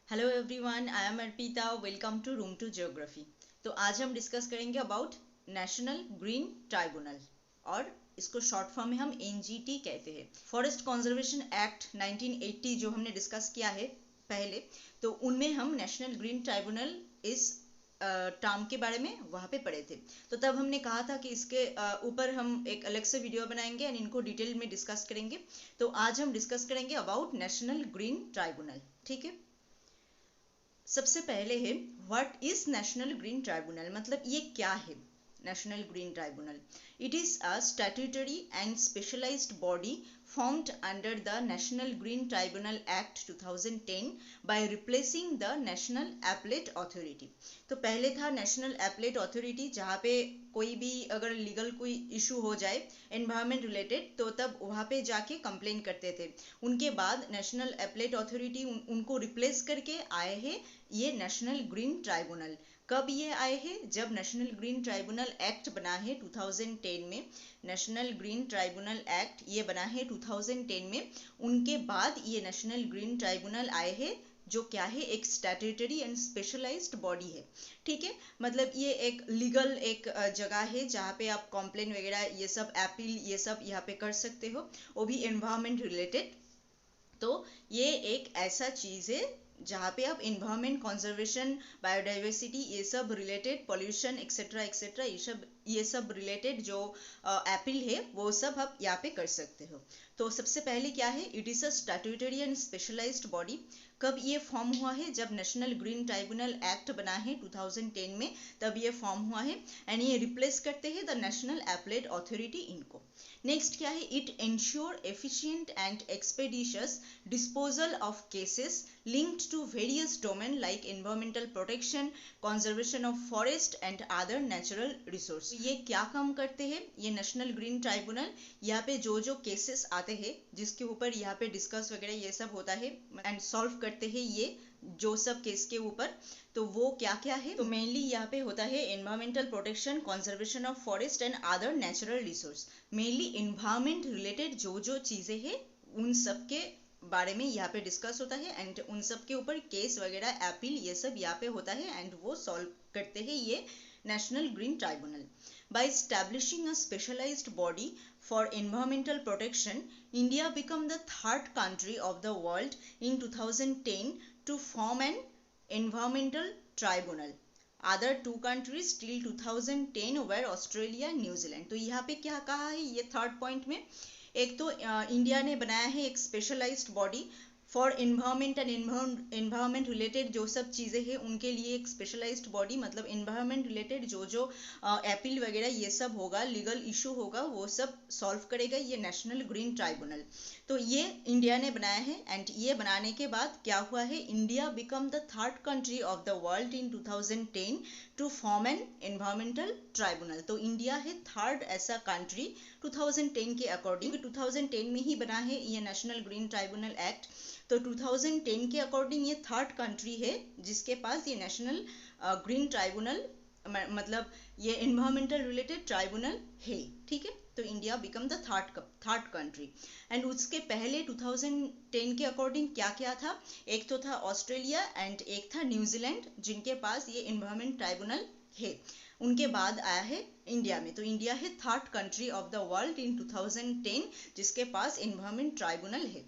Hello everyone, I am Arpita. Welcome to room to geography. तो आज हम डिस्कस करेंगे अबाउट नेशनल ग्रीन ट्राइब्यूनल, और इसको शॉर्ट फॉर्म में हम एनजीटी कहते हैं। फॉरेस्ट कंजर्वेशन एक्ट 1980 जो हमने डिस्कस किया है पहले, तो उनमें हम नेशनल ग्रीन ट्राइब्यूनल इस टर्म के बारे में वहाँ पे पढ़े थे। तो तब हमने कहा था कि इसके ऊपर हम एक अलग से वीडियो बनाएंगे एंड इनको डिटेल में डिस्कस करेंगे। तो आज हम डिस्कस करेंगे अबाउट नेशनल ग्रीन ट्राइब्यूनल। ठीक है, सबसे पहले है what is national green tribunal, मतलब ये क्या है national green tribunal. It is a statutory and specialised body formed under the National Green Tribunal Act 2010 by replacing the National Appellate Authority। तो पहले था नेशनल एपलेट अथॉरिटी, जहाँ पे कोई भी अगर लीगल कोई इशू हो जाए एनवायरमेंट रिलेटेड तो तब वहाँ पे जाके कंप्लेन करते थे। उनके बाद नेशनल एपलेट अथॉरिटी उनको रिप्लेस करके आए हैं ये नेशनल ग्रीन ट्राइब्यूनल। कब ये आए हैं? जब नेशनल ग्रीन ट्राइब्यूनल एक्ट बना है 2010 में। नेशनल ग्रीन ट्राइब्यूनल एक्ट ये बना है 2010 में। उनके बाद ये नेशनल ग्रीन ट्राइब्यूनल आए हैं, जो क्या है, एक स्टैट्यूटरी एंड स्पेशलाइज्ड बॉडी है। ठीक है, मतलब ये एक लीगल एक जगह है जहाँ पे आप कॉम्प्लेन वगैरह ये सब अपील ये सब यहाँ पे कर सकते हो, वो भी एनवायरमेंट रिलेटेड। तो ये एक ऐसा चीज़ है जहाँ पे आप इन्वायरमेंट कंजर्वेशन, बायोडाइवर्सिटी ये सब रिलेटेड, पॉल्यूशन एक्सेट्रा एक्सेट्रा ये सब रिलेटेड जो अपील है वो सब आप यहाँ पे कर सकते हो। तो सबसे पहले क्या है, it is a statutory and specialised body. कब ये फॉर्म हुआ है? जब नेशनल ग्रीन ट्राइब्यूनल एक्ट बना है 2010 में, तब ये फॉर्म हुआ है एंड ये रिप्लेस करते हैं द नेशनल एपलेट अथॉरिटी इनको। नेक्स्ट क्या है, it ensure efficient and expeditious disposal of cases linked to various domain like environmental protection, conservation of forest and other natural resource। ये क्या काम करते हैं ये नेशनल ग्रीन ट्राइब्यूनल? यहाँ पे जो जो केसेस आते हैं जिसके ऊपर यहाँ पे डिस्कस वगैरह ये सब होता है एंड सॉल्व करते हैं ये जो सब केस के ऊपर, तो वो क्या क्या है? तो मेनली यहाँ पे होता है environmental protection, conservation of forest and other natural resource. Mainly environment related जो जो चीज़ें हैं उन सब के बारे में यहाँ पे डिस्कस होता है एंड उन सब के ऊपर केस वगैरह अपील ये सब यहाँ पे होता है एंड वो सॉल्व करते हैं ये national green tribunal. By establishing a specialised body for environmental protection, India become the third country of the world in 2010 to form an environmental tribunal. Other two countries till 2010 were Australia, New Zealand. तो यहाँ पे क्या कहा है ये third point में, एक तो इंडिया ने बनाया है एक specialised body for environment and environment related जो सब चीज़ें हैं उनके लिए एक स्पेशलाइज्ड बॉडी, मतलब एनवायरमेंट रिलेटेड जो जो अपील वगैरह ये सब होगा, लीगल इशू होगा, वो सब सॉल्व करेगा ये नेशनल ग्रीन ट्राइब्यूनल। तो ये इंडिया ने बनाया है एंड ये बनाने के बाद क्या हुआ है, India become the third country of the world in 2010 to form an environmental tribunal. तो इंडिया है थर्ड ऐसा कंट्री 2010 के अकॉर्डिंग, 2010 में ही बना है ये नेशनल ग्रीन ट्राइब्यूनल एक्ट। तो 2010 के अकॉर्डिंग ये थर्ड कंट्री है जिसके पास ये नेशनल ग्रीन ट्राइब्यूनल, मतलब ये एनवायरमेंटल रिलेटेड ट्राइब्यूनल है। ठीक है, तो India become the third country. And उसके पहले 2010 के अकॉर्डिंग क्या क्या था, एक तो था ऑस्ट्रेलिया एंड एक था न्यूजीलैंड जिनके पास ये एनवायरमेंट ट्राइब्यूनल है। उनके बाद आया है इंडिया में, तो इंडिया है third country of the world in 2010 जिसके पास एनवायरमेंट ट्राइब्यूनल है।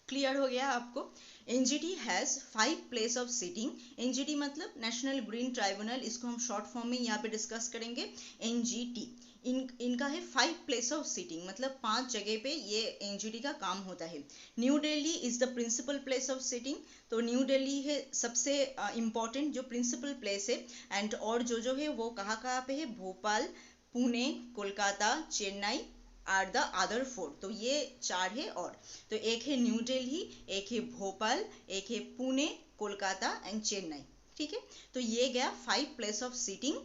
क्लियर हो गया आपको? NGT has 5 place of sitting. NGT मतलब नेशनल ग्रीन ट्राइब्यूनल, इसको हम शॉर्ट फॉर्म में यहाँ पे डिस्कस करेंगे एनजीटी। इनका है 5 प्लेस ऑफ सिटिंग, मतलब 5 जगह पे ये एनजीटी का काम होता है। New Delhi is the principal place of sitting. तो न्यू दिल्ली है सबसे इम्पॉर्टेंट जो प्रिंसिपल प्लेस है एंड और जो है वो कहाँ कहाँ पे है, Bhopal, Pune, Kolkata, Chennai are the other 4। तो ये 4 है, और तो एक है न्यू दिल्ली, एक है भोपाल, एक है पुणे, कोलकाता एंड चेन्नई। ठीक है, तो ये गया 5 place of sitting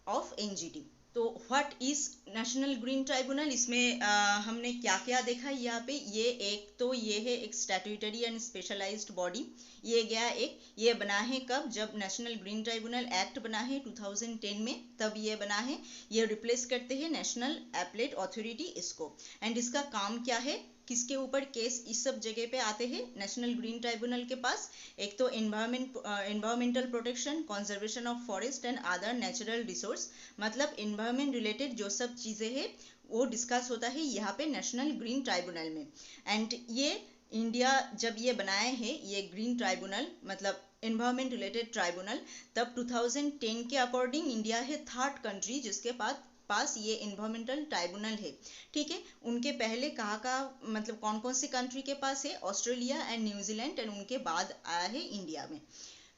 of NGT. तो what is national green tribunal, इसमें हमने क्या क्या देखा यहाँ पे, ये एक तो ये है एक स्टैट्यूटरी एंड स्पेशलाइज्ड बॉडी। ये गया एक, ये बना है कब, जब नेशनल ग्रीन ट्राइब्यूनल एक्ट बना है 2010 में, तब ये बना है। ये रिप्लेस करते हैं नेशनल एपलेट अथॉरिटी इसको। एंड इसका काम क्या है, किसके ऊपर केस इस सब जगह पे आते हैं नेशनल ग्रीन ट्राइब्यूनल के पास? एक तो environmental protection, conservation of forest and other natural resource, मतलब एनवायरमेंट रिलेटेड जो सब चीजें हैं वो डिस्कस होता है यहाँ पे नेशनल ग्रीन ट्राइब्यूनल में। एंड ये इंडिया जब ये बनाए हैं ये ग्रीन ट्राइब्यूनल मतलब एनवायरमेंट रिलेटेड ट्राइब्यूनल, तब 2010 के अकॉर्डिंग इंडिया है थर्ड कंट्री जिसके पास ये एनवायरमेंटल ट्राइब्यूनल है। ठीक है, उनके पहले कहाँ मतलब कौन कौन सी कंट्री के पास है? ऑस्ट्रेलिया एंड न्यूजीलैंड, एंड उनके बाद आया है इंडिया में।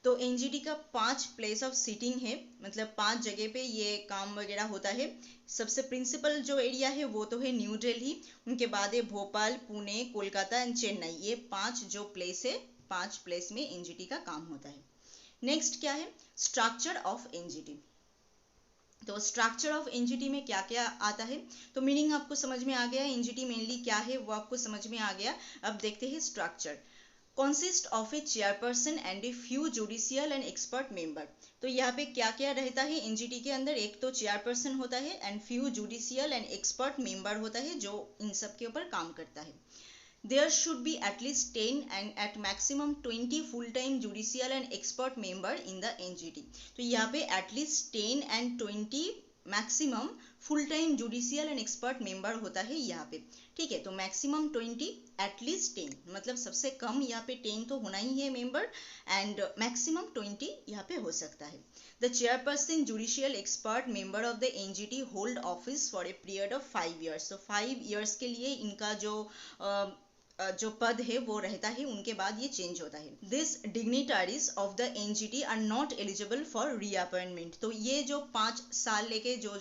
तो एनजीटी का 5 प्लेस ऑफ सिटिंग है, मतलब 5 जगह पे ये काम वगैरह होता है। सबसे प्रिंसिपल जो एरिया है वो तो है न्यू दिल्ली, उनके बाद है भोपाल, पुणे, कोलकाता एंड चेन्नई। ये 5 जो प्लेस है, 5 प्लेस में एनजीटी का काम होता है। नेक्स्ट क्या है? Structure of NGT. तो स्ट्रक्चर ऑफ एनजीटी में क्या क्या आता है? तो मीनिंग आपको समझ में आ गया, एनजीटी मेनली क्या है वो आपको समझ में आ गया। अब देखते हैं structure. consist of a chairperson and a few judicial and expert member। तो यहाँ पे क्या क्या रहता है एनजीटी के अंदर? एक तो चेयरपर्सन होता है and few judicial and expert member होता है जो इन सब के ऊपर काम करता है। There should be at least 10 and at maximum 20 full-time judicial and expert member in the NGT। तो यहाँ पे at least 10 and 20 maximum full time judicial and expert member होता है यहाँ पे। ठीक है, तो मैक्सिमम 20, एटलीस्ट 10, मतलब सबसे कम यहाँ पे 10 तो होना ही है मेंबर, एंड मैक्सिमम 20 यहाँ पे हो सकता है। The chairperson judicial expert member of the NGT hold office for a period of 5 years। तो 5 years के लिए इनका जो पद है वो रहता है, उनके बाद ये चेंज होता है। This dignitaries of the NGT are not eligible for reappointment. तो ये जो 5 साल लेके जो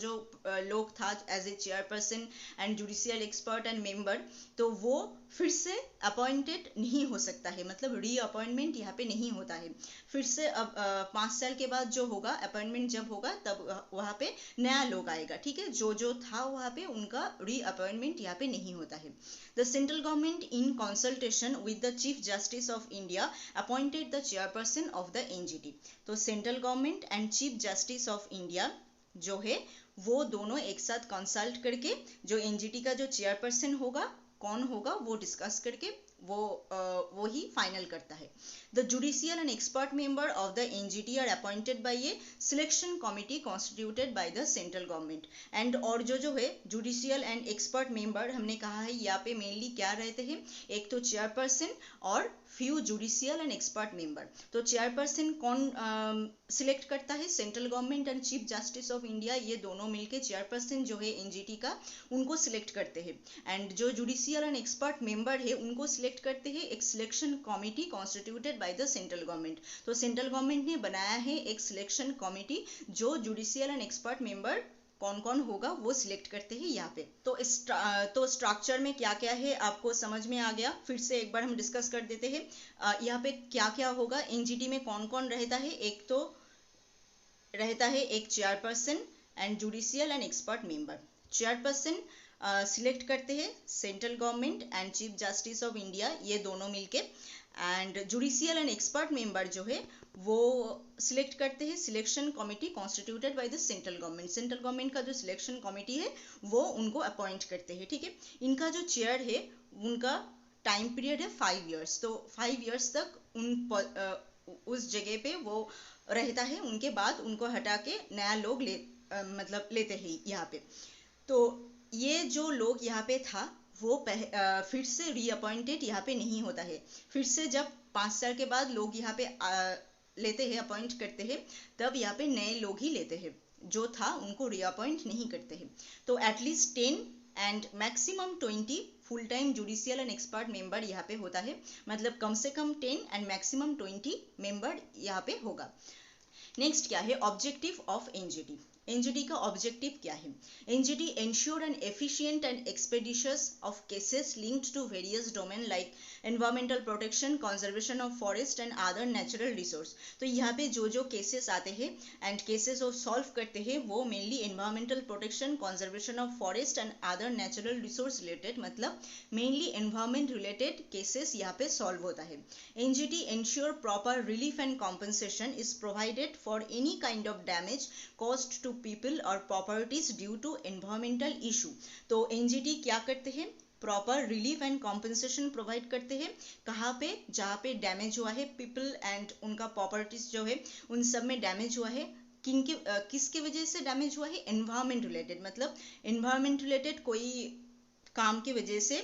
लोग था as a chairperson and judicial expert and member, तो वो फिर से अपॉइंटेड नहीं हो सकता है, मतलब रीअपॉइंटमेंट यहाँ पे नहीं होता है। फिर से अब 5 साल के बाद जो होगा अपॉइंटमेंट जब होगा तब वहाँ पे नया लोग आएगा। ठीक है, जो था वहाँ पे उनका रीअपॉइंटमेंट यहाँ पे नहीं होता है। The central government in consultation with the chief justice of India appointed the chairperson of the NGT. तो central government and chief justice of India जो है वो दोनों एक साथ कंसल्ट करके जो एनजीटी का जो चेयरपर्सन होगा कौन होगा वो डिस्कस करके वो ही फाइनल करता है। The judicial and expert member of the NGT are appointed by a selection committee constituted by the central government. And और जो है जुडिशियल एंड एक्सपर्ट मेंबर हमने कहा है यहाँ पे मेनली क्या रहते हैं? एक तो चेयरपर्सन और few judicial and expert member. तो चेयरपर्सन कौन सिलेक्ट करता है? Central government and chief justice of India, ये दोनों मिलके चेयरपर्सन जो है एनजीटी का उनको सिलेक्ट करते हैं। एंड जो जुडिशियल एंड एक्सपर्ट मेंबर है उनको सिलेक्ट करते हैं एक selection committee constituted by the central government. तो सेंट्रल गवर्नमेंट ने बनाया है एक सिलेक्शन कमिटी जो जुडिशियल एंड एक्सपर्ट मेंबर कौन कौन होगा वो सिलेक्ट करते हैं यहाँ पे। तो स्ट्रक्चर में क्या क्या है आपको समझ में आ गया। फिर से एक बार हम डिस्कस कर देते हैं यहाँ पे क्या क्या होगा। एनजीटी में कौन कौन रहता है? एक तो रहता है एक chairperson and judicial and expert member. Chairperson select करते हैं central government and chief justice of India, ये दोनों मिलके। And judicial and expert member जो है वो सिलेक्ट करते हैं selection committee constituted by the central government. Central government का जो सिलेक्शन कमिटी है वो उनको अपॉइंट करते हैं। ठीक है, इनका जो चेयर है उनका टाइम पीरियड है 5 years। तो 5 years तक उस जगह पे वो रहता है, उनके बाद उनको हटा के नया लोग लेते हैं यहाँ पे। तो ये जो लोग यहाँ पे था वो फिर से रीअपॉइंटेड यहाँ पे नहीं होता है। फिर से जब 5 साल के बाद लोग यहाँ पे लेते हैं, अपॉइंट करते हैं, तब यहाँ पे नए लोग ही लेते हैं, जो था उनको रीअपॉइंट नहीं करते हैं। तो at least 10 and maximum 20 full time judicial and expert member यहाँ पे होता है, मतलब कम से कम 10 एंड मैक्सिमम 20 मेंबर यहाँ पे होगा। नेक्स्ट क्या है? Objective of NGT. एनजीटी का ऑब्जेक्टिव क्या है? NGT ensure an efficient and expeditious of cases linked to various domain like environmental protection, conservation of forest and other natural resource. तो यहाँ पे जो केसेस आते हैं एंड केसेस वो सॉल्व करते हैं वो mainly environmental protection, conservation of forest and other natural resource related, मतलब मेनली एनवायरमेंट रिलेटेड केसेस यहाँ पे सॉल्व होता है। NGT ensure proper relief and compensation is provided for any kind of damage caused to people और properties due to environmental issue. तो NGT क्या करते हैं? Proper relief and compensation provide करते हैं। कहाँ पे? जहाँ पे डैमेज हुआ है, पीपल एंड उनका प्रॉपर्टीज जो है उन सब में डैमेज हुआ है। किसके वजह से डैमेज हुआ है? एनवायरमेंट रिलेटेड, मतलब एनवायरमेंट रिलेटेड कोई काम की वजह से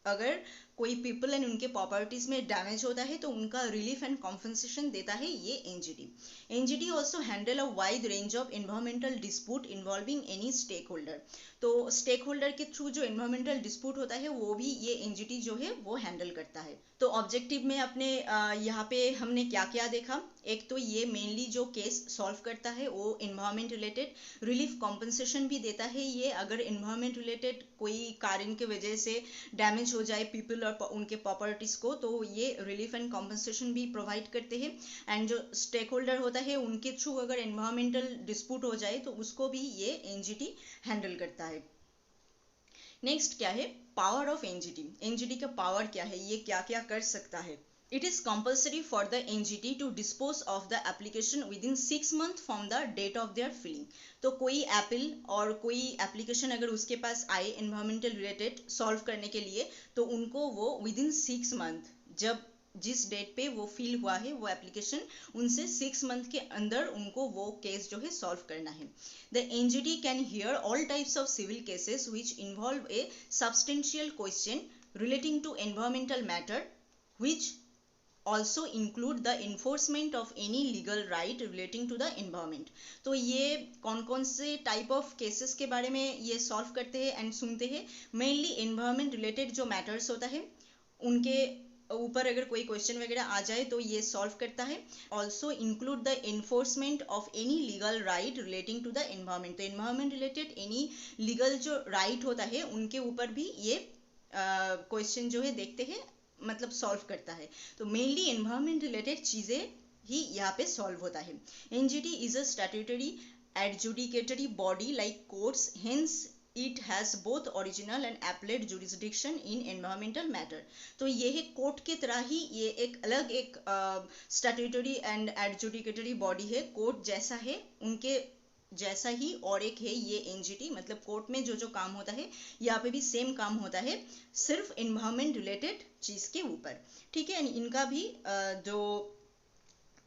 अगर कोई पीपल एंड उनके प्रॉपर्टीज में डैमेज होता है तो उनका रिलीफ एंड कॉम्पनसेशन देता है ये NGT. NGT also handle a wide range of environmental dispute involving any stake holder. तो स्टेक होल्डर के थ्रू जो एनवायरमेंटल डिस्प्यूट होता है वो भी ये एनजीटी जो है वो हैंडल करता है। तो ऑब्जेक्टिव में अपने यहाँ पे हमने क्या क्या देखा? एक तो ये मेनली जो केस सॉल्व करता है वो एनवायरमेंट रिलेटेड, रिलीफ कॉम्पनसेशन भी देता है ये अगर एनवायरमेंट रिलेटेड कोई कारण की वजह से डैमेज हो जाए पीपल और उनके प्रॉपर्टीज को, तो ये रिलीफ एंड कॉम्पनसेशन भी प्रोवाइड करते हैं। एंड जो स्टेक होल्डर होता है उनके थ्रू अगर एनवायरमेंटल डिस्प्यूट हो जाए तो उसको भी ये एनजीटी हैंडल करता है। नेक्स्ट क्या है? Power of NGT. एनजीटी का पावर क्या है? ये क्या क्या कर सकता है? It is compulsory for the NGT to dispose of the application within 6 months from the date of their filing। तो कोई एप्पल और कोई एप्लीकेशन अगर उसके पास आए एनवायरमेंटल रिलेटेड सॉल्व करने के लिए तो उनको वो विदिन 6 मंथ, जब जिस डेट पे वो फिल हुआ है वो एप्लीकेशन, उनसे 6 मंथ के अंदर उनको वो केस जो है सॉल्व करना है। The NGT can hear all types of civil cases which involve a substantial question relating to environmental matter which also include the enforcement of any legal right relating to the environment। तो ये कौन कौन से type of cases के बारे में ये solve करते हैं एंड सुनते हैं? मेनली एनवायरमेंट रिलेटेड जो मैटर्स होता है उनके ऊपर अगर कोई क्वेश्चन वगैरह आ जाए तो ये सॉल्व करता है। Also include the enforcement of any legal right relating to the environment. तो एनवायरमेंट रिलेटेड एनी लीगल जो राइट होता है उनके ऊपर भी ये क्वेश्चन जो है देखते हैं, मतलब सॉल्व करता है। तो मेनली एनवायरमेंट रिलेटेड चीजें ही यहाँ पे सॉल्व होता है। NGT is a statutory adjudicatory body like courts, hence it has both original and appellate jurisdiction in environmental matter. तो ये है कोर्ट की तरह ही ये एक अलग एक स्टैट्यूटरी एंड एडजुडिकेटरी बॉडी है, कोर्ट जैसा है उनके जैसा ही और एक है ये एनजीटी। मतलब कोर्ट में जो जो काम होता है यहाँ पे भी सेम काम होता है, सिर्फ एनवायरमेंट रिलेटेड चीज के ऊपर। ठीक है, इनका भी जो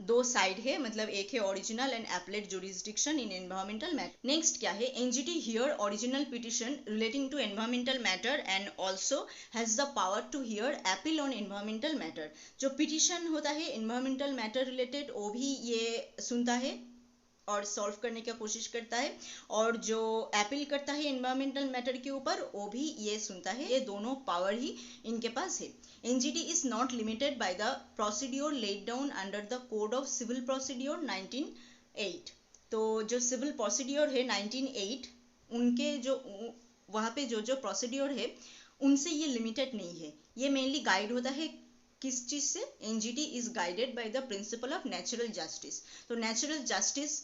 दो साइड है, मतलब एक है original and appellate jurisdiction in environmental matter. Next क्या है? NGT hear original petition relating to environmental matter and also has the power to hear appeal on environmental matter. जो पिटिशन होता है एनवायरमेंटल मैटर रिलेटेड वो भी ये सुनता है और सॉल्व करने की कोशिश करता है, और जो अपील करता है एनवायरमेंटल मैटर के ऊपर वो भी ये सुनता है। ये दोनों पावर ही इनके पास है। NGT is not limited by the procedure laid down under the code of civil procedure 1908। तो जो सिविल प्रोसीड्योर है 1908 उनके जो वहाँ पे जो जो प्रोसीड्योर है उनसे ये लिमिटेड नहीं है। ये मेनली गाइड होता है किस चीज से? NGT is guided by the principle of natural justice. तो नेचुरल जस्टिस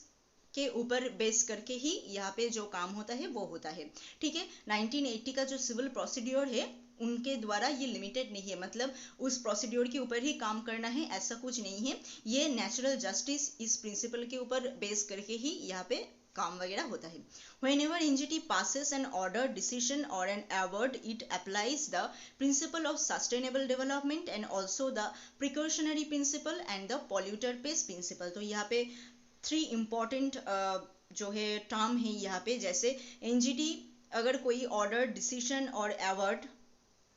के ऊपर बेस करके ही यहाँ पे जो काम होता है वो होता है। ठीक है, 1980 का जो सिविल प्रोसीड्योर है उनके द्वारा ये लिमिटेड नहीं है, मतलब उस प्रोसीड्योर के ऊपर ही काम करना है ऐसा कुछ नहीं है। ये नेचुरल जस्टिस इस प्रिंसिपल के ऊपर बेस करके ही यहाँ पे काम वगैरह होता है। Whenever NGT passes an order, decision or an award, it applies the principle of sustainable development and also the precautionary principle and the polluter pays principle। तो यहाँ पे 3 important जो है टर्म है यहाँ पे, जैसे NGT अगर कोई ऑर्डर, डिसीजन और अवार्ड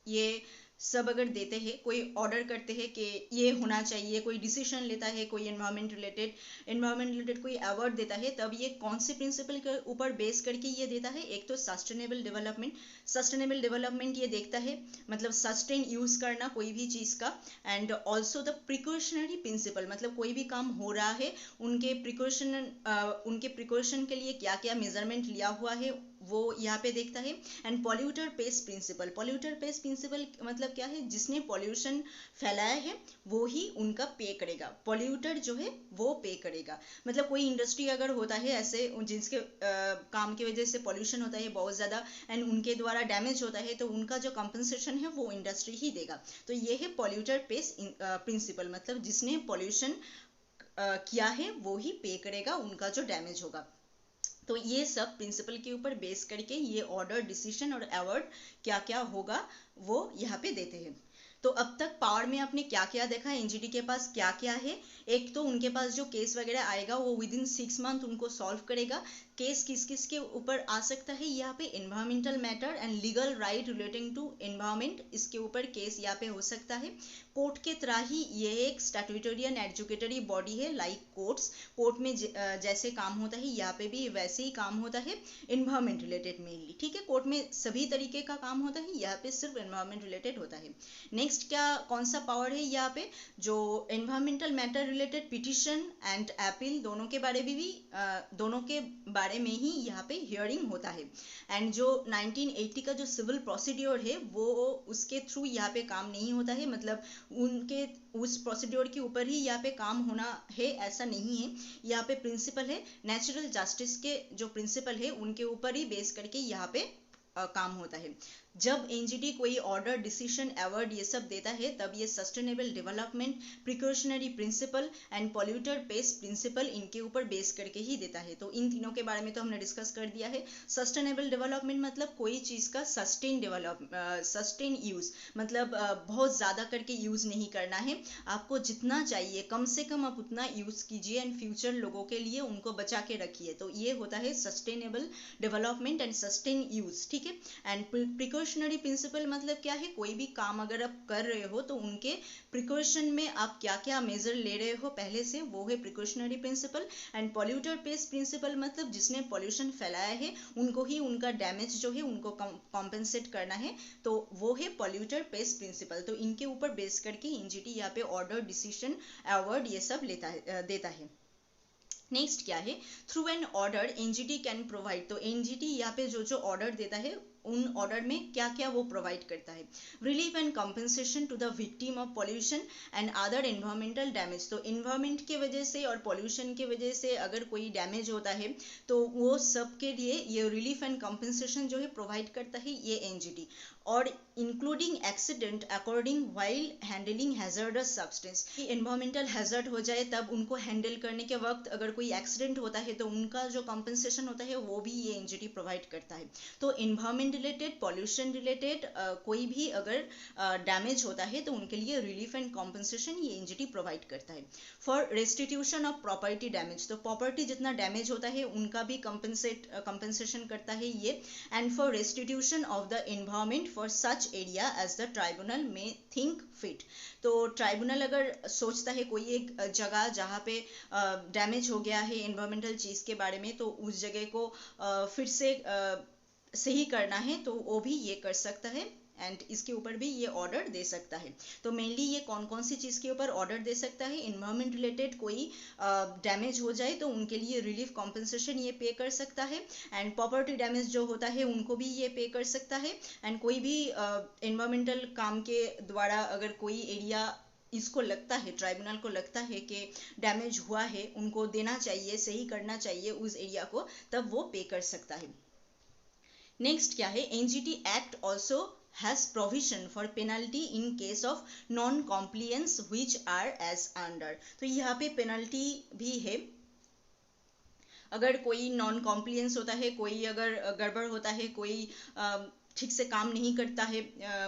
ये सब अगर देते हैं, कोई ऑर्डर करते हैं कि ये होना चाहिए, कोई डिसीजन लेता है, कोई एनवायरमेंट रिलेटेड कोई अवार्ड देता है, तब ये कौन से प्रिंसिपल के ऊपर बेस करके ये देता है? एक तो सस्टेनेबल डेवलपमेंट ये देखता है, मतलब सस्टेन यूज करना कोई भी चीज का, and also the precautionary principle, मतलब कोई भी काम हो रहा है उनके प्रिकॉशन के लिए क्या क्या मेजरमेंट लिया हुआ है वो यहाँ पे देखता है। एंड पॉल्यूटर पेस प्रिंसिपल मतलब क्या है? जिसने पॉल्यूशन फैलाया है वो ही उनका पे करेगा, पॉल्यूटर जो है वो पे करेगा। मतलब कोई इंडस्ट्री अगर होता है ऐसे जिसके काम की वजह से पॉल्यूशन होता है बहुत ज़्यादा एंड उनके द्वारा डैमेज होता है, तो उनका जो कंपनसेशन है वो इंडस्ट्री ही देगा। तो ये है पॉल्यूटर पेस प्रिंसिपल, मतलब जिसने पॉल्यूशन किया है वो ही पे करेगा उनका जो डैमेज होगा। तो ये सब प्रिंसिपल के ऊपर बेस करके ये ऑर्डर, डिसीजन और अवार्ड क्या क्या होगा वो यहाँ पे देते हैं। तो अब तक पावर में आपने क्या क्या देखा, एनजीटी के पास क्या क्या है। एक तो उनके पास जो केस वगैरह आएगा वो विद इन 6 मंथ उनको सॉल्व करेगा। केस किस किस के ऊपर आ सकता है, यहाँ पे environmental matter and legal right relating to environment, इसके ऊपर केस यहाँ पे हो सकता है। कोर्ट के तरह ही ये एक स्टैट्यूटरी एंड एडजुकेटरी बॉडी है, लाइक कोर्ट्स। कोर्ट में जैसे काम होता है यहाँ पे भी वैसे ही काम होता है, एनवायरमेंट रिलेटेड मेनली। ठीक है, कोर्ट में सभी तरीके का काम होता है, यहाँ पे सिर्फ एनवायरमेंट रिलेटेड होता है। नेक्स्ट क्या कौन सा पावर है यहाँ पे, जो environmental matter related petition and appeal दोनों के बारे में भी दोनों के बारे में ही यहाँ पे हियरिंग होता है। एंड जो 1980 का जो सिविल प्रोसीड्योर है वो उसके थ्रू यहाँ पे काम नहीं होता है, मतलब उनके उस प्रोसीड्योर के ऊपर ही यहाँ पे काम होना है ऐसा नहीं है। यहाँ पे प्रिंसिपल है नेचुरल जस्टिस के, जो प्रिंसिपल है उनके ऊपर ही बेस करके यहाँ पे काम होता है। जब एनजीटी कोई ऑर्डर, डिसीजन, अवार्ड ये सब देता है तब ये sustainable development, precautionary principle and polluter pays principle इनके ऊपर बेस करके ही देता है। तो इन तीनों के बारे में तो हमने डिस्कस कर दिया है। सस्टेनेबल डेवलपमेंट मतलब कोई चीज़ का सस्टेन यूज, मतलब बहुत ज़्यादा करके यूज नहीं करना है, आपको जितना चाहिए कम से कम आप उतना यूज कीजिए एंड फ्यूचर लोगों के लिए उनको बचा के रखिए। तो ये होता है sustainable development and sustain use. ठीक है, एंड प्रिकॉशनरी प्रिंसिपल मतलब क्या है, कोई भी काम अगर आप कर रहे हो तो उनके प्रिकॉशन में आप क्या क्या मेजर ले रहे हो पहले से, वो है precautionary principle. And polluter pays principle मतलब जिसने पॉल्यूशन फैलाया है उनको ही उनका डैमेज जो है उनको कॉम्पेंसेट करना है, तो वो है पॉल्यूटर पेस प्रिंसिपल। तो इनके ऊपर बेस करके एनजीटी यहाँ पे ऑर्डर, डिसीजन, अवार्ड ये सब देता है। नेक्स्ट क्या है, through an order NGT can provide. तो एनजीटी यहाँ पे जो जो ऑर्डर देता है उन ऑर्डर में क्या क्या वो प्रोवाइड करता है, relief and compensation to the victim of pollution and other environmental damage. तो एनवायरमेंट के वजह से और पॉल्यूशन के वजह से अगर कोई डैमेज होता है तो वो सब के लिए ये रिलीफ एंड कंपनसेशन जो है प्रोवाइड करता है ये एनजीटी। और including accident according while handling hazardous substance, environmental hazard हो जाए तब उनको हैंडल करने के वक्त अगर कोई एक्सीडेंट होता है तो उनका जो कंपनसेशन होता है वो भी ये एनजीटी प्रोवाइड करता है। तो एनवायरमेंट रिलेटेड, पॉल्यूशन रिलेटेड कोई भी अगर डैमेज होता है तो उनके लिए रिलीफ एंड कॉम्पनसेशन ये एनजीटी प्रोवाइड करता है। For restitution of property damage, तो प्रॉपर्टी जितना डैमेज होता है उनका भी कंपनसेशन करता है ये। And for restitution of the environment for such area as the tribunal may think fit. तो ट्राइब्यूनल अगर सोचता है कोई एक जगह जहाँ पे डैमेज हो गया है एनवायरमेंटल चीज़ के बारे में, तो उस जगह को फिर से सही करना है तो वो भी ये कर सकता है एंड इसके ऊपर भी ये ऑर्डर दे सकता है। तो मेनली ये कौन कौन सी चीज़ के ऊपर ऑर्डर दे सकता है, एनवायरमेंट रिलेटेड कोई डैमेज हो जाए तो उनके लिए रिलीफ कॉम्पनसेशन ये पे कर सकता है। एंड प्रॉपर्टी डैमेज जो होता है उनको भी ये पे कर सकता है। एंड कोई भी एनवायरमेंटल काम के द्वारा अगर कोई एरिया इसको लगता है, ट्राइब्यूनल को लगता है कि डैमेज हुआ है, उनको देना चाहिए, सही करना चाहिए उस एरिया को, तब वो पे कर सकता है। नेक्स्ट क्या है, NGT act also has provision for penalty in case of non-compliance which are as under। तो यहाँ पे पेनल्टी भी है, अगर कोई नॉन कॉम्प्लियंस होता है, कोई अगर गड़बड़ होता है, कोई ठीक से काम नहीं करता है,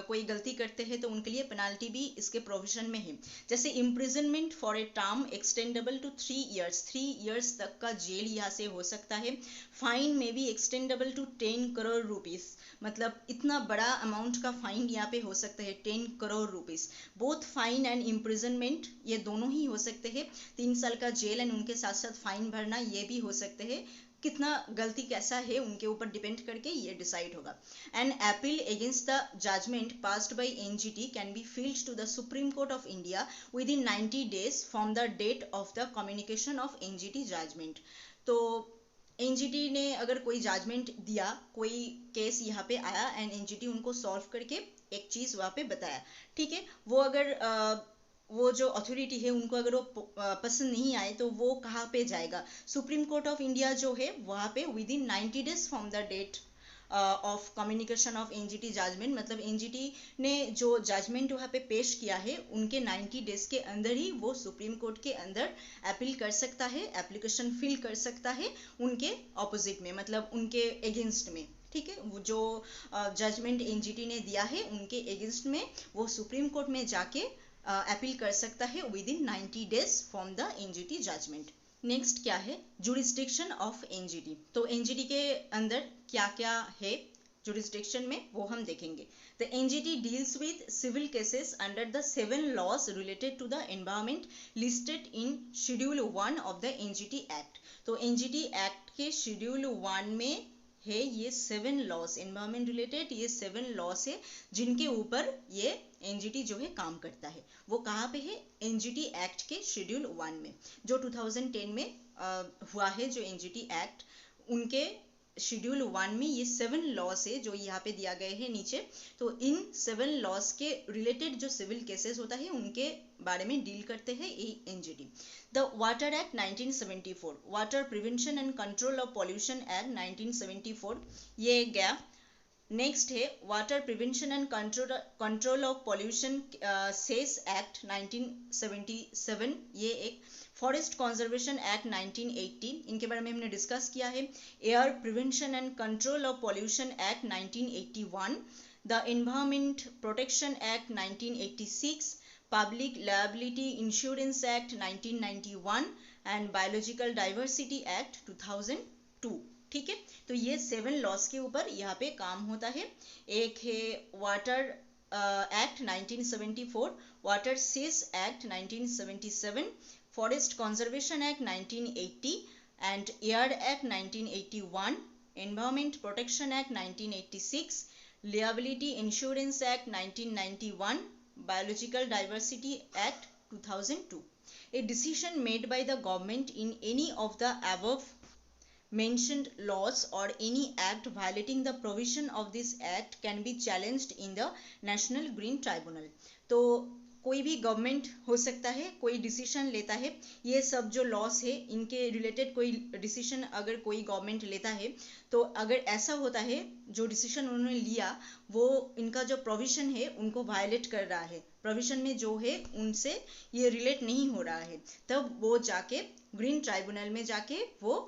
कोई गलती करते हैं तो उनके लिए पेनाल्टी भी इसके प्रोविजन में है। जैसे imprisonment for a term extendable to 3 years, 3 years तक का जेल यहाँ से हो सकता है। फाइन में भी एक्सटेंडेबल टू 10 करोड़ रुपीस, मतलब इतना बड़ा अमाउंट का फाइन यहाँ पे हो सकता है, 10 crore rupees. Both fine and imprisonment ये दोनों ही हो सकते हैं। 3 साल का जेल एंड उनके साथ साथ फाइन भरना ये भी हो सकते हैं। कितना गलती कैसा है उनके ऊपर डिपेंड करके ये डिसाइड होगा। And appeal against the judgment passed by NGT can be filed to the Supreme Court of India within 90 days from the date of the communication of NGT judgment. तो NGT ने अगर कोई judgement दिया, कोई case यहाँ पे आया and NGT उनको सॉल्व करके एक चीज़ वहाँ पे बताया, ठीक है, वो अगर वो जो अथॉरिटी है उनको अगर वो पसंद नहीं आए तो वो कहाँ पे जाएगा, सुप्रीम कोर्ट ऑफ इंडिया जो है वहाँ पे within 90 days from the date of communication of NGT judgment, मतलब एनजीटी ने जो जजमेंट वहाँ पे पेश किया है उनके 90 डेज के अंदर ही वो सुप्रीम कोर्ट के अंदर अपील कर सकता है, एप्लीकेशन फिल कर सकता है उनके ऑपोजिट में, मतलब उनके अगेंस्ट में। ठीक है, वो जो जजमेंट एनजीटी ने दिया है उनके अगेंस्ट में वो सुप्रीम कोर्ट में जाके अपील कर सकता है within 90 days from the NGT judgment. Next क्या है, जुरिस्डिक्शन ऑफ एनजीटी। तो एनजीटी के अंदर क्या क्या है जुरिस्डिक्शन में वो हम देखेंगे। The NGT deals with civil cases under the 7 laws related to the environment listed in schedule 1 of the NGT act. तो एनजीटी एक्ट के शेड्यूल 1 में है ये 7 लॉस, एनवायरमेंट रिलेटेड ये 7 लॉस है जिनके ऊपर ये एनजीटी जो है काम करता है। वो कहाँ पे है, एनजीटी एक्ट के शेड्यूल 1 में, जो 2010 में हुआ है जो एनजीटी एक्ट, उनके शेड्यूल 1 में ये 7 लॉस है जो यहाँ पे दिया गए हैं नीचे। तो इन 7 लॉस के रिलेटेड जो सिविल केसेस होता है उनके बारे में डील करते हैं ये NGT. The water act 1974, water prevention and control of pollution act 1974 ये गया। नेक्स्ट है water prevention and control of pollution cess act 1977, ये एक। फॉरेस्ट कंजर्वेशन एक्ट 1980, इनके बारे में हमने डिस्कस किया है। Air prevention and control of pollution act 1981, the environment protection act 1986, public liability insurance act 1991 and biological diversity act 2002। ठीक है, तो ये 7 लॉस के ऊपर यहाँ पे काम होता है। एक है water act 1974, water cess act 1977, forest conservation act 1980 and air act 1981, environment protection act 1986, liability insurance act 1991, biological diversity act 2002. A decision made by the government in any of the above mentioned laws or any act violating the provision of this act can be challenged in the National Green Tribunal. तो कोई भी government हो सकता है, कोई decision लेता है, ये सब जो लॉस है इनके रिलेटेड कोई डिसीजन अगर कोई गवर्नमेंट लेता है, तो अगर ऐसा होता है जो डिसीजन उन्होंने लिया वो इनका जो प्रोविजन है उनको वायलेट कर रहा है, प्रोविजन में जो है उनसे ये रिलेट नहीं हो रहा है, तब वो जाके ग्रीन ट्राइब्यूनल में जाके वो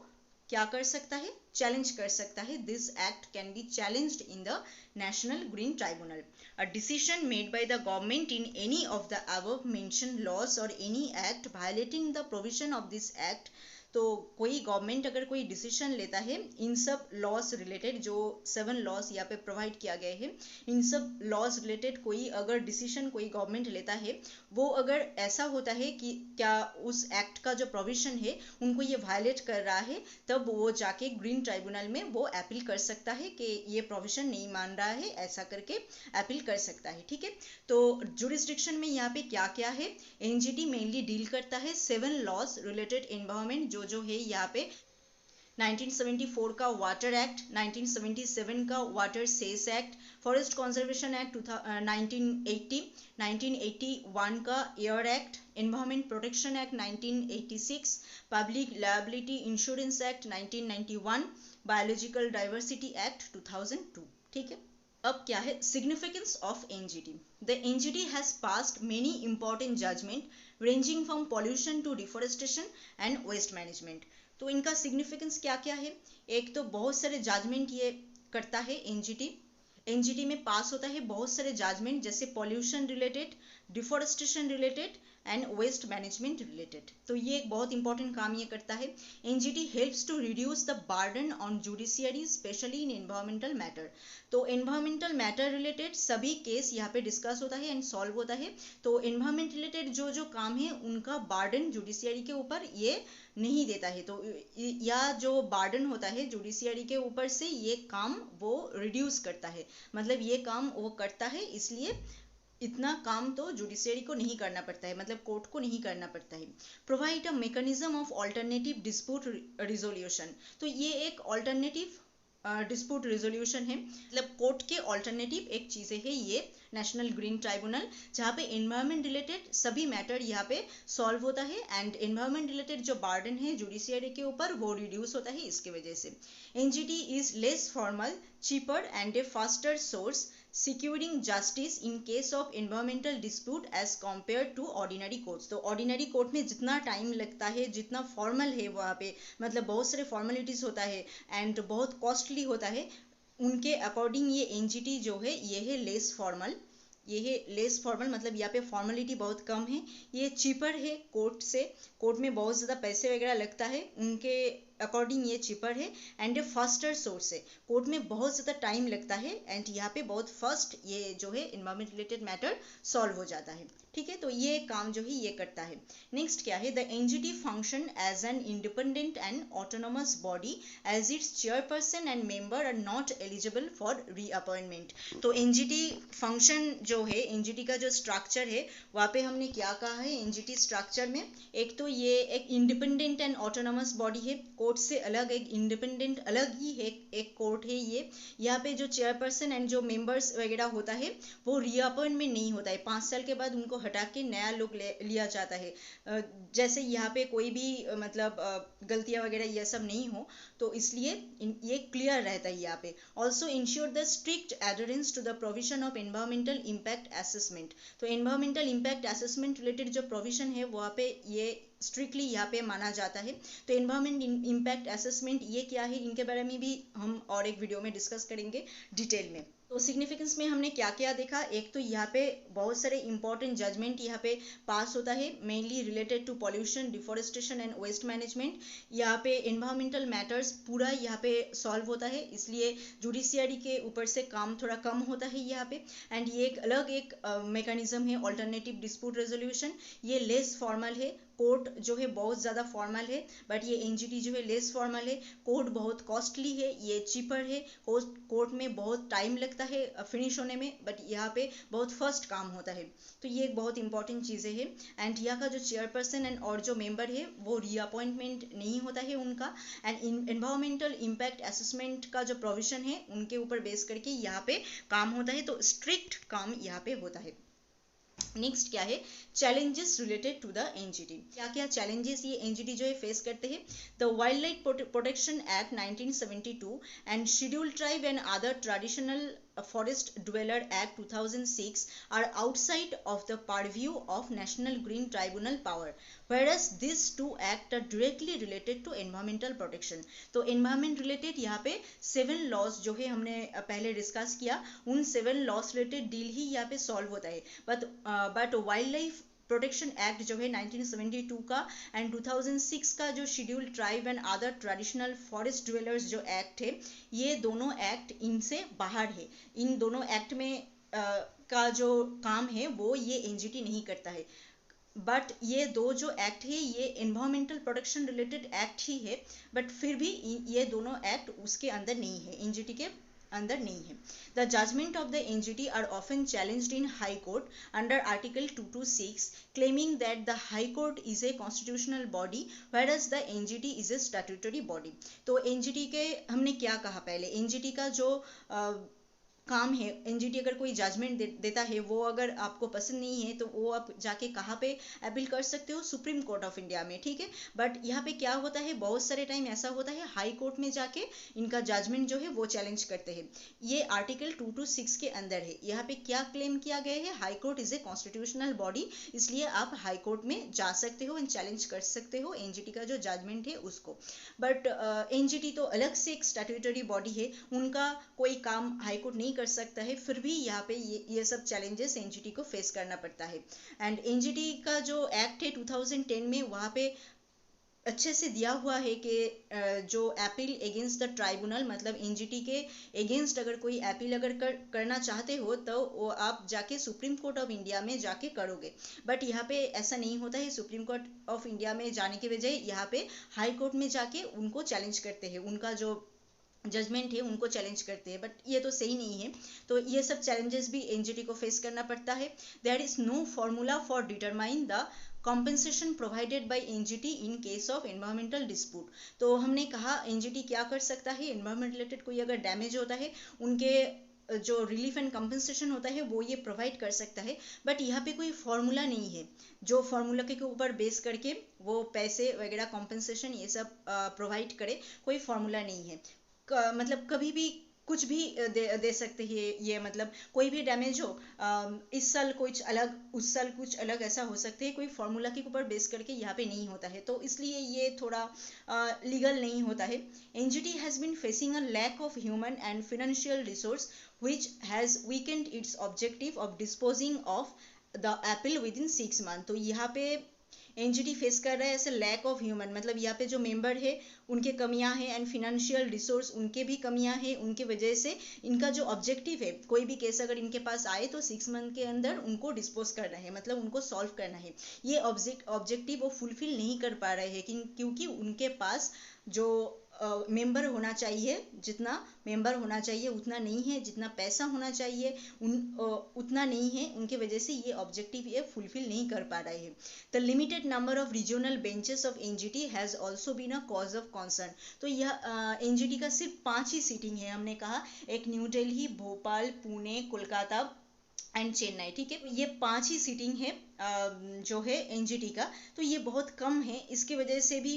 क्या कर सकता है, चैलेंज कर सकता है। This act can be challenged in the national green tribunal. A decision made by the government in any of the above mentioned laws or any act violating the provision of this act, तो कोई government अगर कोई decision लेता है इन सब loss related, जो 7 loss यहाँ पे प्रोवाइड किया गया है, इन सब लॉस रिलेटेड कोई अगर डिसीजन कोई गवर्नमेंट लेता है, वो अगर ऐसा होता है कि क्या उस एक्ट का जो प्रोविजन है उनको ये वायलेट कर रहा है, तब वो जाके ग्रीन ट्राइब्यूनल में वो अपील कर सकता है कि ये प्रोविजन नहीं मान रहा है, ऐसा करके अपील कर सकता है। ठीक है, तो जुरिस्डिक्शन में यहाँ पे क्या क्या है, एनजीटी मेनली डील करता है 7 लॉस रिलेटेड एनवायरमेंट, जो है यहाँ पे 1974 का वाटर एक्ट, 1977 का water cess act, forest conservation act 1980, 1981 का air act, environment protection act 1986, public liability insurance act 1991, biological diversity act 2002। ठीक है, अब क्या है significance of NGT. The NGT has passed many important judgment ranging from pollution to deforestation and waste management. तो इनका significance क्या क्या है, एक तो बहुत सारे जजमेंट ये करता है एनजीटी में पास होता है बहुत सारे जजमेंट, जैसे pollution related, deforestation related and waste management related. तो ये एक बहुत इंपॉर्टेंट काम ये करता है। NGT helps to reduce the burden on judiciary specially in environmental matter. तो एनवायरमेंटल मैटर रिलेटेड सभी केस यहाँ पे डिस्कस होता है एंड सॉल्व होता है। तो एनवायरमेंट रिलेटेड जो जो काम है उनका बर्डन जुडिशियरी के ऊपर ये नहीं देता है, तो या जो बर्डन होता है जुडिशियरी के ऊपर से ये काम वो रिड्यूस करता है, मतलब ये काम वो करता है, इसलिए इतना काम तो जुडिशियरी को नहीं करना पड़ता है, मतलब कोर्ट को नहीं करना पड़ता है। Provide a mechanism of alternative dispute resolution. तो ये एक अल्टरनेटिव डिस्प्यूट रिजोल्यूशन है, मतलब कोर्ट के ऑल्टरनेटिव एक चीज़ है ये नेशनल ग्रीन ट्राइब्यूनल, जहाँ पे एनवायरमेंट रिलेटेड सभी मैटर यहाँ पे सॉल्व होता है एंड एनवायरमेंट रिलेटेड जो बर्डन है जुडिशियरी के ऊपर वो रिड्यूस होता है इसके वजह से। NGT is less formal, cheaper and a faster source securing justice in case of environmental dispute as compare to ordinary courts. तो ऑर्डिनरी कोर्ट में जितना टाइम लगता है, जितना फॉर्मल है वहाँ पे, मतलब बहुत सारे फॉर्मेलिटीज होता है एंड बहुत कॉस्टली होता है, उनके अकॉर्डिंग ये एनजीटी जो है ये है लेस फॉर्मल। ये है लेस फॉर्मल, मतलब यहाँ पे फॉर्मेलिटी बहुत कम है। ये चीपर है कोर्ट से, कोर्ट में बहुत ज़्यादा पैसे वगैरह लगता है, उनके अकॉर्डिंग ये चीपर है एंड ए फास्टर सोर्स है, कोर्ट में बहुत ज़्यादा टाइम लगता है एंड यहाँ पे बहुत फास्ट ये जो है इन्वायरमेंट रिलेटेड मैटर सॉल्व हो जाता है। ठीक है, तो ये काम जो है ये करता है। नेक्स्ट क्या है, the NGT function as an independent and autonomous body as its chairperson and member are not eligible for reappointment. तो एनजीटी फंक्शन जो है, एनजीटी का जो स्ट्रक्चर है वहाँ पे हमने क्या कहा है, एनजीटी स्ट्रक्चर में एक तो ये एक इंडिपेंडेंट एंड ऑटोनोमस बॉडी है, कोर्ट से अलग एक इंडिपेंडेंट अलग ही है एक कोर्ट है ये। यहाँ पे जो चेयरपर्सन एंड जो मेंबर्स वगैरह होता है वो रीअपॉइंटमेंट नहीं होता है, 5 साल के बाद उनको हटा के नया लोग लिया जाता है। जैसे यहाँ पे कोई भी मतलब गलतियाँ वगैरह ये सब नहीं हो, तो इसलिए ये क्लियर रहता है यहाँ पे। Also ensure the strict adherence to the provision of environmental impact assessment. तो एनवायरमेंटल इम्पैक्ट असेसमेंट रिलेटेड जो प्रोविजन है वहाँ पे ये स्ट्रिक्टली यहाँ पे माना जाता है। तो एनवायरमेंट इम्पैक्ट असेसमेंट ये क्या है, इनके बारे में भी हम और एक वीडियो में डिस्कस करेंगे डिटेल में। तो सिग्निफिकेंस में हमने क्या क्या देखा, एक तो यहाँ पे बहुत सारे इंपॉर्टेंट जजमेंट यहाँ पे पास होता है, mainly related to pollution, deforestation and waste management. यहाँ पे एनवायरमेंटल मैटर्स पूरा यहाँ पे सॉल्व होता है, इसलिए जुडिशियरी के ऊपर से काम थोड़ा कम होता है यहाँ पे। एंड ये एक अलग एक मेकानिज्म है ऑल्टरनेटिव डिस्प्यूट रेजोल्यूशन, ये लेस फॉर्मल है। कोर्ट जो है बहुत ज़्यादा फॉर्मल है बट ये एनजीटी जो है लेस फॉर्मल है। कोर्ट बहुत कॉस्टली है, ये चीपर है, कोर्ट में बहुत टाइम लगता है फिनिश होने में, बट यहाँ पे बहुत फर्स्ट काम होता है। तो ये एक बहुत इंपॉर्टेंट चीज़ें हैं। एंड यहाँ का जो चेयरपर्सन एंड और जो मेंबर है वो रीअपॉइंटमेंट नहीं होता है उनका। एंड एनवायरमेंटल इम्पैक्ट असेसमेंट का जो प्रोविजन है उनके ऊपर बेस करके यहाँ पे काम होता है, तो स्ट्रिक्ट काम यहाँ पे होता है। नेक्स्ट क्या है, challenges related to the NGT. क्या क्या चैलेंजेस ये एनजीटी जो है फेस करते हैं, the wild life protection act 1972 and scheduled tribe and other traditional Forest Dweller Act 2006 are outside of the purview of National Green Tribunal power, whereas these two acts are directly related to environmental protection. तो environment related यहाँ पे 7 laws जो है हमने पहले discuss किया, उन 7 laws related deal ही यहाँ पे सॉल्व होता है। But wild life protection act जो है 1972 का एंड 2006 का जो schedule tribe and other traditional forest dwellers जो एक्ट है, ये दोनों एक्ट इनसे बाहर है। इन दोनों एक्ट में का जो काम है वो ये एनजीटी नहीं करता है। बट ये दो जो एक्ट है ये एनवायरमेंटल प्रोटेक्शन रिलेटेड एक्ट ही है, बट फिर भी ये दोनों एक्ट उसके अंदर नहीं है, एनजीटी के अंदर नहीं है। The judgment of the NGT are often challenged in High Court under Article 226, claiming that the High Court is a constitutional body, whereas the NGT is a statutory body. तो NGT के हमने क्या कहा पहले, NGT का जो काम है, एनजीटी अगर कोई जजमेंट देता है वो अगर आपको पसंद नहीं है तो वो आप जाके कहाँ पे अपील कर सकते हो, सुप्रीम कोर्ट ऑफ इंडिया में, ठीक है। बट यहाँ पे क्या होता है, बहुत सारे टाइम ऐसा होता है हाई कोर्ट में जाके इनका जजमेंट जो है वो चैलेंज करते हैं। ये आर्टिकल 226 के अंदर है। यहाँ पे क्या क्लेम किया गया है, high court is a constitutional body, इसलिए आप हाई कोर्ट में जा सकते हो एंड चैलेंज कर सकते हो एनजीटी का जो जजमेंट है उसको। बट एनजीटी तो अलग से एक स्टैट्यूटरी बॉडी है, उनका कोई काम हाई कोर्ट नहीं कर सकता है, फिर भी यहाँ पे ये सब चैलेंजेस एनजीटी को फेस करना पड़ता है। एंड एनजीटी का जो एक्ट है 2010 में वहाँ पे अच्छे से दिया हुआ है कि जो अपील अगेंस्ट द ट्राइब्यूनल, मतलब एनजीटी के अगेंस्ट अगर कोई अपील अगर करना चाहते हो तो वो आप जाके सुप्रीम कोर्ट ऑफ इंडिया में जाके करोगे। बट यहाँ पे ऐसा नहीं होता है, सुप्रीम कोर्ट ऑफ इंडिया में जाने के बजाय यहाँ पे हाई कोर्ट में जाके उनको चैलेंज करते हैं, उनका जो जजमेंट है उनको चैलेंज करते हैं। बट ये तो सही नहीं है, तो ये सब चैलेंजेस भी एनजीटी को फेस करना पड़ता है। There is no formula for determine the compensation provided by NGT in case of environmental dispute. तो हमने कहा एनजीटी क्या कर सकता है, एनवायरमेंट रिलेटेड कोई अगर डैमेज होता है उनके जो रिलीफ एंड कंपनसेशन होता है वो ये प्रोवाइड कर सकता है। बट यहाँ पे कोई फॉर्मूला नहीं है जो फॉर्मूला के ऊपर बेस करके वो पैसे वगैरह कॉम्पनसेशन ये सब प्रोवाइड करे, कोई फॉर्मूला नहीं है। मतलब कभी भी कुछ भी दे सकते हैं ये मतलब कोई भी डैमेज हो, इस साल कुछ अलग उस साल कुछ अलग ऐसा हो सकते हैं, कोई फॉर्मूला के ऊपर बेस करके यहाँ पे नहीं होता है, तो इसलिए ये थोड़ा लीगल नहीं होता है। NGT has been facing a lack of human and financial resource which has weakened its objective of disposing of the apple within 6 months। तो यहाँ पे एनजीटी फेस कर रहा है ऐसे लैक ऑफ ह्यूमन, मतलब यहाँ पे जो मेंबर है उनके कमियां हैं एंड फिनेंशियल रिसोर्स उनके भी कमियां हैं, उनके वजह से इनका जो ऑब्जेक्टिव है कोई भी केस अगर इनके पास आए तो 6 मंथ के अंदर उनको डिस्पोज करना है, मतलब उनको सॉल्व करना है। ये ऑब्जेक्टिव वो फुलफिल नहीं कर पा रहे हैं क्योंकि उनके पास जो मेंबर होना चाहिए, जितना मेंबर होना चाहिए उतना नहीं है, जितना पैसा होना चाहिए उतना नहीं है, उनके वजह से ये ऑब्जेक्टिव ये फुलफिल नहीं कर पा रहे हैं। The limited number of regional benches of NGT has also been a cause of concern. तो यह एनजीटी का सिर्फ 5 ही सीटिंग है, हमने कहा एक न्यू दिल्ली, भोपाल, पुणे, कोलकाता एंड चेन्नई, ठीक है, ये 5 ही सीटिंग है जो है एनजीटी का, तो ये बहुत कम है, इसके वजह से भी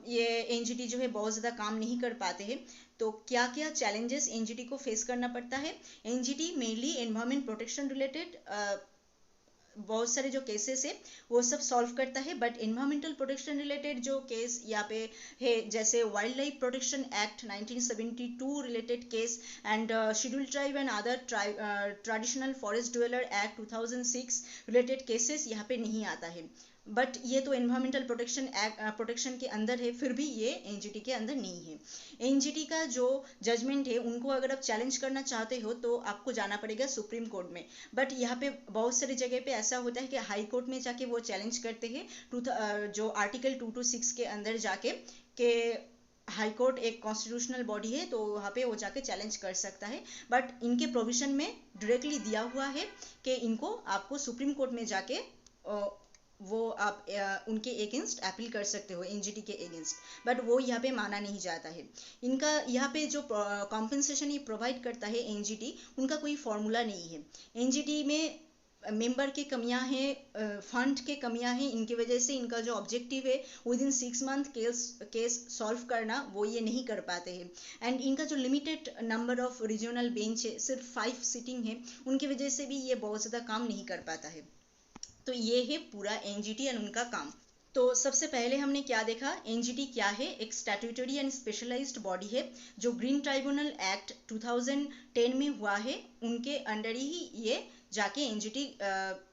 ये एनजीटी जो है बहुत ज़्यादा काम नहीं कर पाते हैं। तो क्या क्या चैलेंजेस एनजीटी को फेस करना पड़ता है? NGT mainly environment protection related बहुत सारे जो केसेस है वो सब सॉल्व करता है, बट एनवायरमेंटल प्रोटेक्शन रिलेटेड जो केस यहाँ पे है जैसे wild life protection act 1972 related case and schedule tribe and other traditional forest dweller act 2006 related cases यहाँ पे नहीं आता है। बट ये तो एनवायरमेंटल प्रोटेक्शन के अंदर है, फिर भी ये एनजीटी के अंदर नहीं है। एनजीटी का जो जजमेंट है उनको अगर आप चैलेंज करना चाहते हो तो आपको जाना पड़ेगा सुप्रीम कोर्ट में, बट यहाँ पे बहुत सारी जगह पे ऐसा होता है कि हाई कोर्ट में जाके वो चैलेंज करते हैं जो आर्टिकल 226 के अंदर जाके के हाई कोर्ट एक कॉन्स्टिट्यूशनल बॉडी है तो वहाँ पे वो जाके चैलेंज कर सकता है, बट इनके प्रोविजन में डायरेक्टली दिया हुआ है कि इनको आपको सुप्रीम कोर्ट में जाके वो आप उनके अगेंस्ट अपील कर सकते हो एनजीटी के अगेंस्ट, बट वो यहाँ पे माना नहीं जाता है। इनका यहाँ पे जो कॉम्पेंसेशन ये प्रोवाइड करता है एनजीटी, उनका कोई फॉर्मूला नहीं है। एनजीटी में मेंबर की कमियां हैं, फंड के कमियां हैं, इनकी वजह से इनका जो ऑब्जेक्टिव है within 6 month case solve करना वो ये नहीं कर पाते हैं। एंड इनका जो limited number of regional bench है, सिर्फ 5 सीटिंग है, उनकी वजह से भी ये बहुत ज़्यादा काम नहीं कर पाता है। तो ये है पूरा एनजीटी एंड उनका काम। तो सबसे पहले हमने क्या देखा, एनजीटी क्या है, एक स्टैट्यूटरी एंड स्पेशलाइज्ड बॉडी है जो ग्रीन ट्राइब्यूनल एक्ट 2010 में हुआ है, उनके अंडर ही ये जाके एनजीटी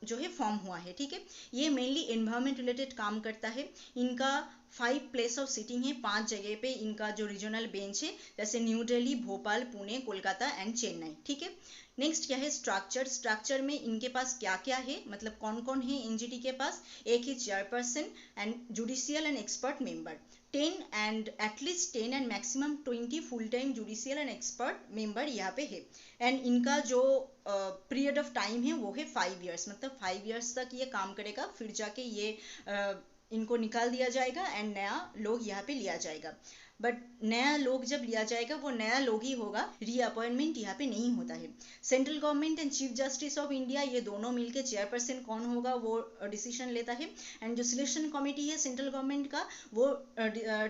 जो है फॉर्म हुआ है, ठीक है। ये मेनली एनवायरमेंट रिलेटेड काम करता है। इनका 5 प्लेस ऑफ सिटिंग है, 5 जगह पे इनका जो रीजनल बेंच है, जैसे न्यू दिल्ली, भोपाल, पुणे, कोलकाता एंड चेन्नई, ठीक है। नेक्स्ट क्या है स्ट्रक्चर में इनके पास क्या क्या है, मतलब कौन कौन है एनजीटी के पास। एक ही chairperson and judicial and expert member, 10 and at least 10 and maximum 20 full time judicial and expert member यहाँ पे है। एंड इनका जो पीरियड ऑफ टाइम है वो है 5 ईयर्स, मतलब 5 ईयर्स तक ये काम करेगा, फिर जाके ये इनको निकाल दिया जाएगा एंड नया लोग यहाँ पे लिया जाएगा। बट नया लोग जब लिया जाएगा वो नया लोग ही होगा, रीअपॉइंटमेंट यहाँ पे नहीं होता है। Central government and chief justice of India ये दोनों मिलकर चेयरपर्सन कौन होगा वो डिसीजन लेता है, एंड जो सिलेक्शन कमेटी है सेंट्रल गवर्नमेंट का वो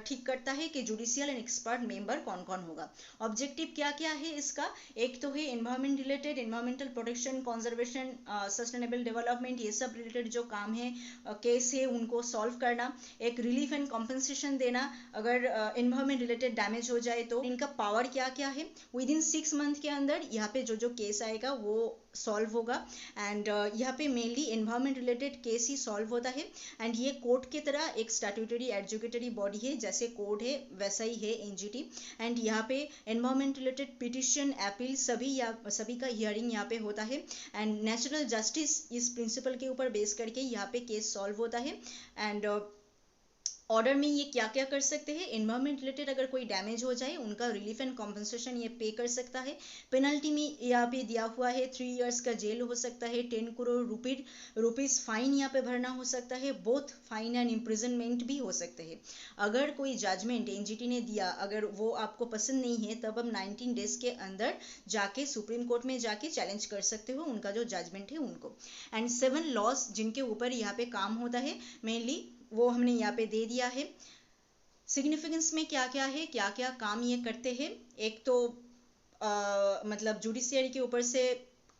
ठीक करता है कि जुडिशियल एंड एक्सपर्ट मेंबर कौन कौन होगा। ऑब्जेक्टिव क्या क्या है इसका, एक तो है environment related, environmental protection, conservation, sustainable development, ये सब रिलेटेड जो काम है केस है उनको सॉल्व करना, एक रिलीफ एंड कॉम्पेंसेशन देना अगर एनवायरमेंट रिलेटेड डैमेज हो जाए तो। इनका पावर क्या क्या है, विद इन 6 मंथ के अंदर यहाँ पे जो केस आएगा वो सॉल्व होगा, एंड यहाँ पे मेनली एनवायरमेंट रिलेटेड केस ही सॉल्व होता है। एंड ये कोर्ट की तरह एक स्टैट्यूटरी एडजुकेटरी बॉडी है, जैसे कोर्ट है वैसा ही है एनजीटी। एंड यहाँ पे एनवायरमेंट रिलेटेड पिटिशन, अपील सभी का हियरिंग यहाँ पे होता है, एंड नेचुरल जस्टिस इस प्रिंसिपल के ऊपर बेस करके यहाँ पे केस सॉल्व होता है। एंड ऑर्डर में ये क्या क्या कर सकते हैं, एनवायरमेंट रिलेटेड अगर कोई डैमेज हो जाए उनका रिलीफ एंड कॉम्पनसेशन ये पे कर सकता है। पेनल्टी में यहाँ पे दिया हुआ है 3 इयर्स का जेल हो सकता है, 10 करोड़ रुपीज फाइन यहाँ पे भरना हो सकता है, बोथ फाइन एंड इम्प्रिजनमेंट भी हो सकते हैं। अगर कोई जजमेंट एनजीटी ने दिया अगर वो आपको पसंद नहीं है तब हम 19 डेज के अंदर जाके सुप्रीम कोर्ट में जाके चैलेंज कर सकते हो उनका जो जजमेंट है उनको। एंड 7 लॉस जिनके ऊपर यहाँ पे काम होता है मेनली वो हमने यहाँ पे दे दिया है। सिग्निफिकेंस में क्या क्या काम ये करते हैं। एक तो मतलब जुडिशियरी के ऊपर से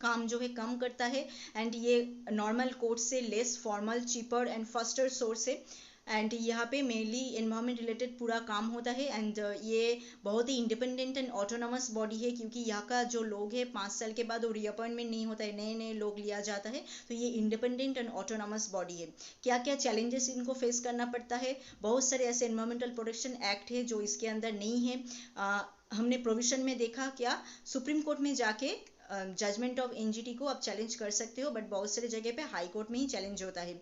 काम जो है कम करता है एंड ये नॉर्मल कोर्ट से less formal, cheaper and faster source है। एंड यहाँ पे मेनली एनवायरमेंट रिलेटेड पूरा काम होता है एंड ये बहुत ही इंडिपेंडेंट एंड ऑटोनोमस बॉडी है क्योंकि यहाँ का जो लोग है 5 साल के बाद वो रीअपॉइंटमेंट नहीं होता है, नए नए लोग लिया जाता है। तो ये इंडिपेंडेंट एंड ऑटोनोमस बॉडी है। क्या क्या चैलेंजेस इनको फेस करना पड़ता है, बहुत सारे ऐसे एनवायरमेंटल प्रोटेक्शन एक्ट है जो इसके अंदर नहीं है। हमने प्रोविजन में देखा क्या सुप्रीम कोर्ट में जाके जजमेंट ऑफ एनजीटी को आप चैलेंज कर सकते हो, बट बहुत सारे जगह पे हाई कोर्ट में ही चैलेंज होता है।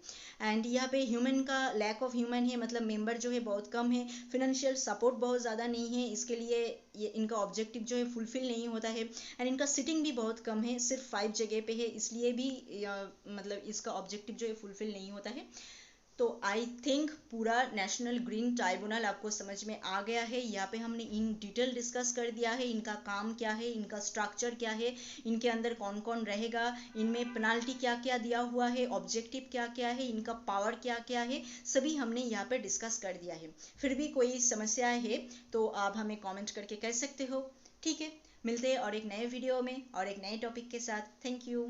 एंड यहाँ पे ह्यूमन का लैक ऑफ ह्यूमन है, मतलब मेंबर जो है बहुत कम है, फिनेंशियल सपोर्ट बहुत ज़्यादा नहीं है, इसके लिए ये इनका ऑब्जेक्टिव जो है फुलफिल नहीं होता है। एंड इनका सिटिंग भी बहुत कम है, सिर्फ 5 जगह पे है, इसलिए भी मतलब इसका ऑब्जेक्टिव जो है फुलफिल नहीं होता है। तो आई थिंक पूरा नेशनल ग्रीन ट्राइब्यूनल आपको समझ में आ गया है। यहाँ पे हमने इन डिटेल डिस्कस कर दिया है, इनका काम क्या है, इनका स्ट्रक्चर क्या है, इनके अंदर कौन कौन रहेगा, इनमें पेनाल्टी क्या क्या दिया हुआ है, ऑब्जेक्टिव क्या क्या है, इनका पावर क्या क्या है, सभी हमने यहाँ पे डिस्कस कर दिया है। फिर भी कोई समस्याएं है तो आप हमें कॉमेंट करके कह सकते हो। ठीक है, मिलते हैं और एक नए वीडियो में और एक नए टॉपिक के साथ। Thank you.